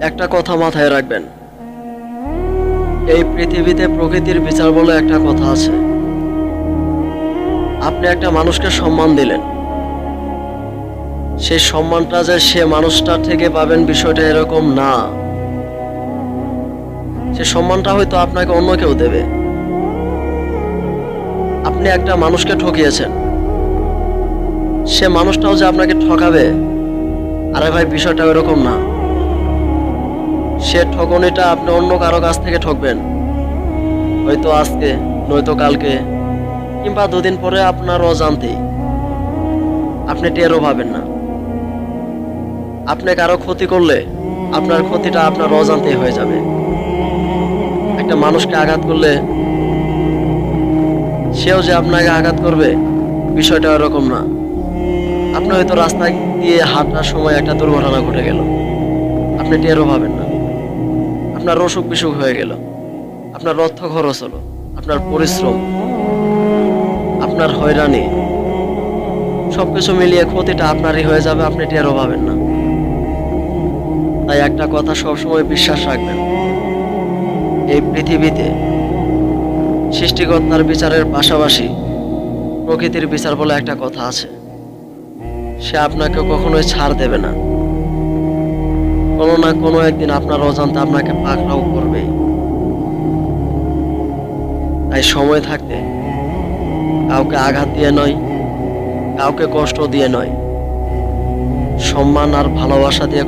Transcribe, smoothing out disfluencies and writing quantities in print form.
একটা কথা মাথায় রাখবেন, এই পৃথিবীতে প্রকৃতির বিচার বলে একটা কথা আছে। আপনি একটা মানুষকে সম্মান দিলেন, সেই সম্মানটা যে সে মানুষটা থেকে পাবেন বিষয়টা এরকম না। সে সম্মানটা হয়তো আপনাকে অন্য কেউ দেবে। আপনি একটা মানুষকে ঠকিয়েছেন, সে মানুষটাও যে আপনাকে ঠকাবে, আরে ভাই বিষয়টা এরকম না। সে ঠকনিটা আপনি অন্য কারো কাছ থেকে ঠকবেন, হয়তো আজকে নয়তো কালকে কিংবা দুদিন পরে আপনার অজান্তেই। আপনি টেরও পাবেন না। আপনি কারো ক্ষতি করলে আপনার ক্ষতিটা আপনার অজান্তেই হয়ে যাবে। একটা মানুষকে আঘাত করলে সেও যে আপনাকে আঘাত করবে বিষয়টা এরকম না। আপনি হয়তো রাস্তায় দিয়ে হাঁটার সময় একটা দুর্ঘটনা ঘটে গেল, আপনি টেরও পাবেন না। আপনার অসুখ বিসুখ হয়ে গেল, আপনার অর্থ খরচ হলো, আপনার পরিশ্রম, আপনার হয়রানি, সবকিছু মিলিয়ে ক্ষতিটা আপনারই হয়ে যাবে, আপনি টেরও পাবেন না। তাই একটা কথা সবসময় বিশ্বাস রাখবেন, এই পৃথিবীতে সৃষ্টিকর্তার বিচারের পাশাপাশি প্রকৃতির বিচার বলে একটা কথা আছে। সে আপনাকে কখনোই ছাড় দেবে না, কোনো না কোনো একদিন আপনার অজান্তে আপনাকে পাকড়াও করবে। তাই সময় থাকতে কাউকে আঘাত দিয়ে নয়, কাউকে কষ্ট দিয়ে নয়, সম্মান আর ভালোবাসা দিয়ে